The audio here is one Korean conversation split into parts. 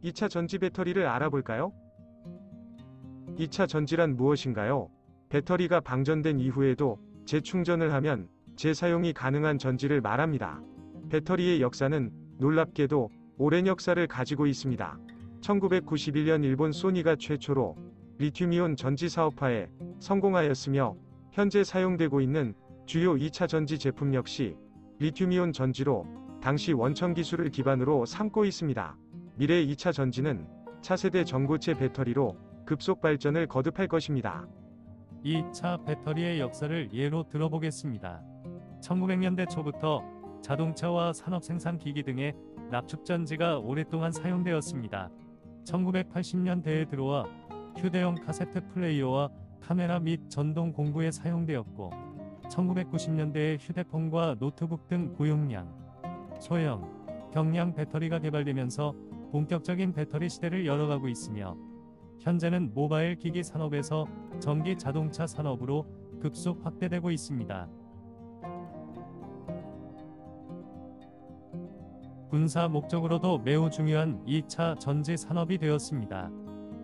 2차 전지 배터리를 알아볼까요? 2차 전지란 무엇인가요? 배터리가 방전된 이후에도 재충전을 하면 재사용이 가능한 전지를 말합니다. 배터리의 역사는 놀랍게도 오랜 역사를 가지고 있습니다. 1991년 일본 소니가 최초로 리튬이온 전지 사업화에 성공하였으며 현재 사용되고 있는 주요 2차 전지 제품 역시 리튬이온 전지로 당시 원천 기술을 기반으로 삼고 있습니다. 미래 2차 전지는 차세대 전고체 배터리로 급속 발전을 거듭할 것입니다. 2차 배터리의 역사를 예로 들어보겠습니다. 1900년대 초부터 자동차와 산업생산기기 등의 납축전지가 오랫동안 사용되었습니다. 1980년대에 들어와 휴대용 카세트 플레이어와 카메라 및 전동 공구에 사용되었고 1990년대에 휴대폰과 노트북 등 고용량, 소형, 경량 배터리가 개발되면서 본격적인 배터리 시대를 열어가고 있으며 현재는 모바일 기기 산업에서 전기 자동차 산업으로 급속 확대되고 있습니다. 군사 목적으로도 매우 중요한 2차 전지 산업이 되었습니다.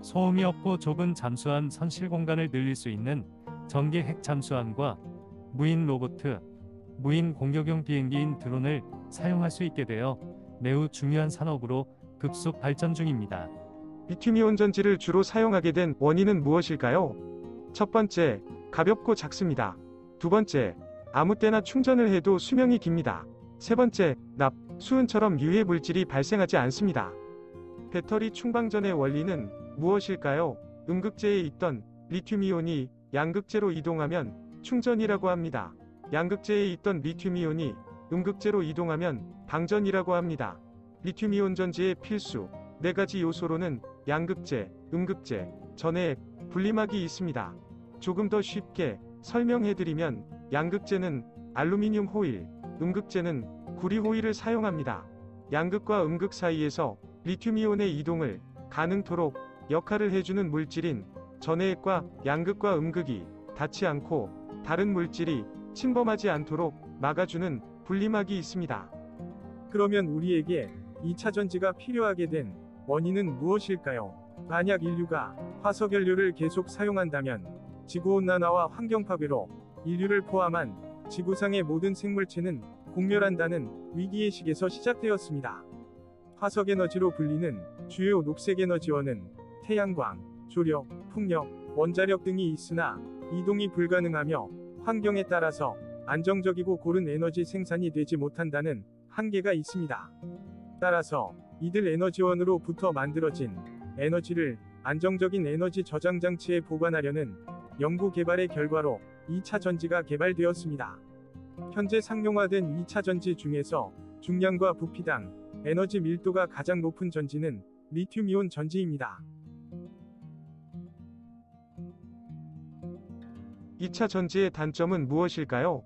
소음이 없고 좁은 잠수함 선실 공간을 늘릴 수 있는 전기 핵 잠수함과 무인 로봇, 무인 공격용 비행기인 드론을 사용할 수 있게 되어 매우 중요한 산업으로 급속 발전 중입니다. 리튬이온 전지를 주로 사용하게 된 원인은 무엇일까요? 첫 번째, 가볍고 작습니다. 두 번째, 아무 때나 충전을 해도 수명이 깁니다. 세 번째, 납, 수은처럼 유해 물질이 발생하지 않습니다. 배터리 충방전의 원리는 무엇일까요? 음극재에 있던 리튬이온이 양극재로 이동하면 충전이라고 합니다. 양극재에 있던 리튬이온이 음극재로 이동하면 방전이라고 합니다. 리튬이온 전지의 필수 4가지 요소로는 양극재, 음극재, 전해액, 분리막이 있습니다. 조금 더 쉽게 설명해드리면 양극재는 알루미늄 호일, 음극재는 구리 호일을 사용합니다. 양극과 음극 사이에서 리튬이온의 이동을 가능토록 역할을 해주는 물질인 전해액과 양극과 음극이 닿지 않고 다른 물질이 침범하지 않도록 막아주는 분리막이 있습니다. 그러면 우리에게 2차 전지가 필요하게 된 원인은 무엇일까요? 만약 인류가 화석연료를 계속 사용한다면 지구온난화와 환경파괴로 인류를 포함한 지구상의 모든 생물체는 공멸한다는 위기의식에서 시작되었습니다. 화석에너지로 불리는 주요 녹색에너지원은 태양광, 조력, 풍력, 원자력 등이 있으나 이동이 불가능하며 환경에 따라서 안정적이고 고른 에너지 생산이 되지 못한다는 한계가 있습니다. 따라서 이들 에너지원으로부터 만들어진 에너지를 안정적인 에너지 저장 장치에 보관하려는 연구 개발의 결과로 2차 전지가 개발되었습니다. 현재 상용화된 2차 전지 중에서 중량과 부피당, 에너지 밀도가 가장 높은 전지는 리튬이온 전지입니다. 2차 전지의 단점은 무엇일까요?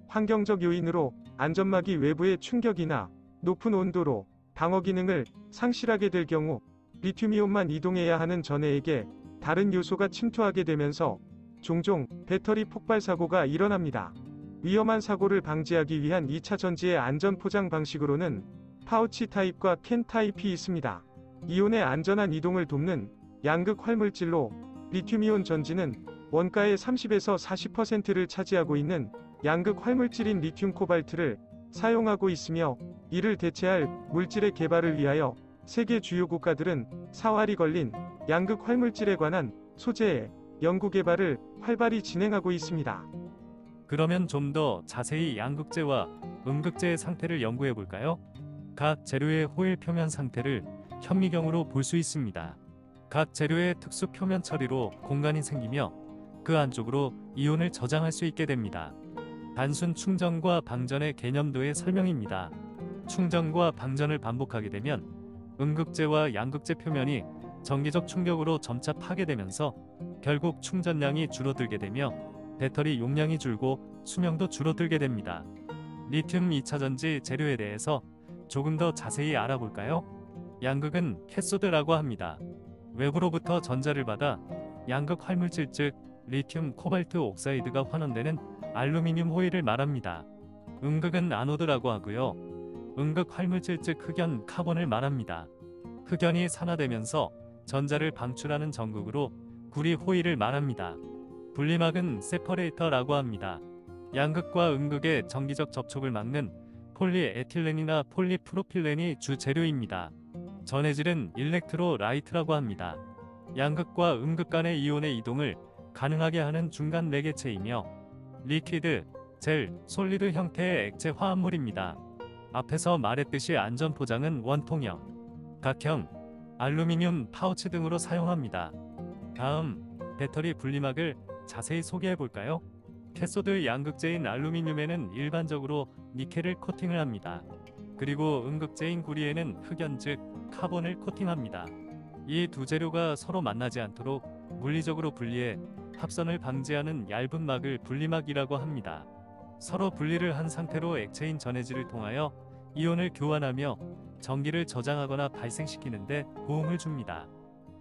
환경적 요인으로 안전막이 외부의 충격이나 높은 온도로 방어 기능을 상실하게 될 경우 리튬이온만 이동해야 하는 전해에게 다른 요소가 침투하게 되면서 종종 배터리 폭발 사고가 일어납니다. 위험한 사고를 방지하기 위한 2차 전지의 안전 포장 방식으로는 파우치 타입과 캔 타입이 있습니다. 이온의 안전한 이동을 돕는 양극 활물질로 리튬이온 전지는 원가의 30에서 40%를 차지하고 있는 양극 활물질인 리튬 코발트를 사용하고 있으며 이를 대체할 물질의 개발을 위하여 세계 주요 국가들은 사활이 걸린 양극 활물질에 관한 소재의 연구 개발을 활발히 진행하고 있습니다. 그러면 좀 더 자세히 양극재와 음극재의 상태를 연구해 볼까요? 각 재료의 호일 표면 상태를 현미경으로 볼 수 있습니다. 각 재료의 특수 표면 처리로 공간이 생기며 그 안쪽으로 이온을 저장할 수 있게 됩니다. 단순 충전과 방전의 개념도의 설명입니다. 충전과 방전을 반복하게 되면 음극재와 양극재 표면이 전기적 충격으로 점차 파괴되면서 결국 충전량이 줄어들게 되며 배터리 용량이 줄고 수명도 줄어들게 됩니다. 리튬 2차 전지 재료에 대해서 조금 더 자세히 알아볼까요? 양극은 캐소드라고 합니다. 외부로부터 전자를 받아 양극 활물질 즉 리튬 코발트 옥사이드가 환원되는 알루미늄 호일을 말합니다. 음극은 아노드라고 하고요. 음극 활물질 즉 흑연 카본을 말합니다. 흑연이 산화되면서 전자를 방출하는 전극으로 구리 호일을 말합니다. 분리막은 세퍼레이터라고 합니다. 양극과 음극의 정기적 접촉을 막는 폴리에틸렌이나 폴리프로필렌이 주 재료입니다. 전해질은 일렉트로라이트라고 합니다. 양극과 음극 간의 이온의 이동을 가능하게 하는 중간 매개체이며 리퀴드, 젤, 솔리드 형태의 액체 화합물입니다. 앞에서 말했듯이 안전포장은 원통형, 각형, 알루미늄 파우치 등으로 사용합니다. 다음, 배터리 분리막을 자세히 소개해 볼까요? 캐소드 양극재인 알루미늄에는 일반적으로 니켈을 코팅을 합니다. 그리고 음극재인 구리에는 흑연 즉 카본을 코팅합니다. 이 두 재료가 서로 만나지 않도록 물리적으로 분리해 합선을 방지하는 얇은 막을 분리막이라고 합니다. 서로 분리를 한 상태로 액체인 전해질을 통하여 이온을 교환하며 전기를 저장하거나 발생시키는 데 도움을 줍니다.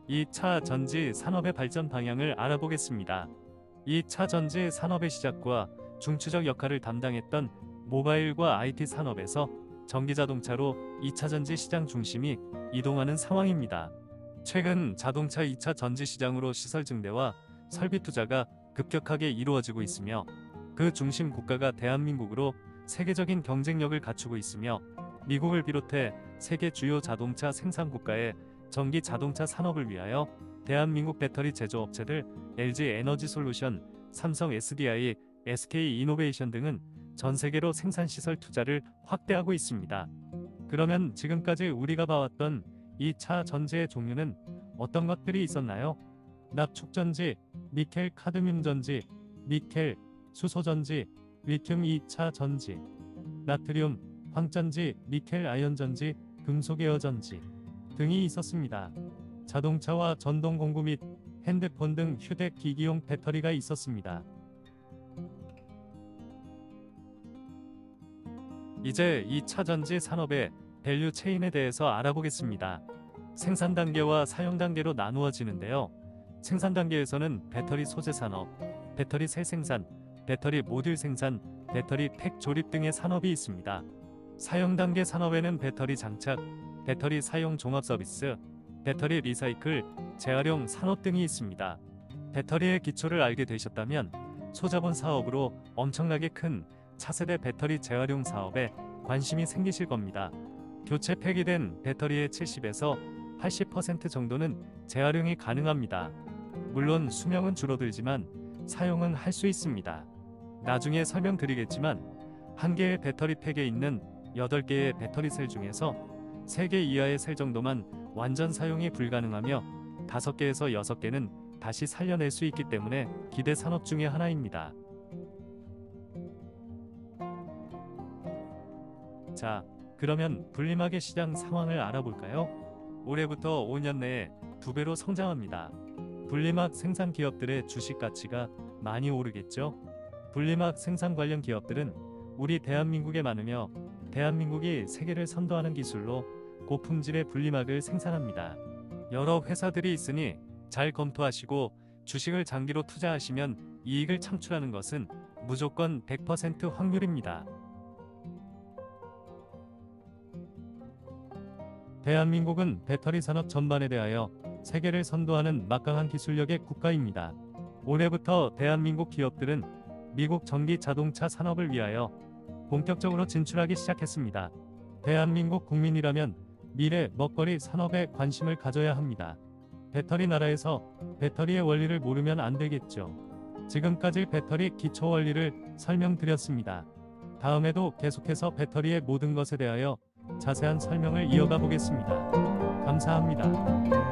2차 전지 산업의 발전 방향을 알아보겠습니다. 2차 전지 산업의 시작과 중추적 역할을 담당했던 모바일과 IT 산업에서 전기자동차로 2차 전지 시장 중심이 이동하는 상황입니다. 최근 자동차 2차 전지 시장으로 시설 증대와 설비 투자가 급격하게 이루어지고 있으며 그 중심 국가가 대한민국으로 세계적인 경쟁력을 갖추고 있으며 미국을 비롯해 세계 주요 자동차 생산 국가의 전기 자동차 산업을 위하여 대한민국 배터리 제조업체들 LG 에너지 솔루션, 삼성 SDI, SK 이노베이션 등은 전 세계로 생산시설 투자를 확대하고 있습니다. 그러면 지금까지 우리가 봐왔던 2차 전지의 종류는 어떤 것들이 있었나요? 납축전지, 니켈 카드뮴 전지, 니켈, 수소전지, 리튬 2차 전지, 나트륨, 황전지, 니켈 아연 전지, 금속에어 전지 등이 있었습니다. 자동차와 전동 공구 및 핸드폰 등 휴대기기용 배터리가 있었습니다. 이제 2차 전지 산업의 밸류 체인에 대해서 알아보겠습니다. 생산 단계와 사용 단계로 나누어지는데요. 생산 단계에서는 배터리 소재 산업, 배터리 셀 생산, 배터리 모듈 생산, 배터리 팩 조립 등의 산업이 있습니다. 사용 단계 산업에는 배터리 장착, 배터리 사용 종합 서비스, 배터리 리사이클, 재활용 산업 등이 있습니다. 배터리의 기초를 알게 되셨다면 소자본 사업으로 엄청나게 큰 차세대 배터리 재활용 사업에 관심이 생기실 겁니다. 교체 폐기된 배터리의 70에서 80% 정도는 재활용이 가능합니다. 물론 수명은 줄어들지만 사용은 할 수 있습니다. 나중에 설명드리겠지만 한 개의 배터리 팩에 있는 8개의 배터리 셀 중에서 3개 이하의 셀 정도만 완전 사용이 불가능하며 5개에서 6개는 다시 살려낼 수 있기 때문에 기대 산업 중의 하나입니다. 자, 그러면 분리막의 시장 상황을 알아볼까요? 올해부터 5년 내에 2배로 성장합니다. 분리막 생산 기업들의 주식 가치가 많이 오르겠죠? 분리막 생산 관련 기업들은 우리 대한민국에 많으며 대한민국이 세계를 선도하는 기술로 고품질의 분리막을 생산합니다. 여러 회사들이 있으니 잘 검토하시고 주식을 장기로 투자하시면 이익을 창출하는 것은 무조건 100% 확률입니다. 대한민국은 배터리 산업 전반에 대하여 세계를 선도하는 막강한 기술력의 국가입니다. 올해부터 대한민국 기업들은 미국 전기 자동차 산업을 위하여 본격적으로 진출하기 시작했습니다. 대한민국 국민이라면 미래 먹거리 산업에 관심을 가져야 합니다. 배터리 나라에서 배터리의 원리를 모르면 안 되겠죠. 지금까지 배터리 기초 원리를 설명드렸습니다. 다음에도 계속해서 배터리의 모든 것에 대하여 자세한 설명을 이어가 보겠습니다. 감사합니다.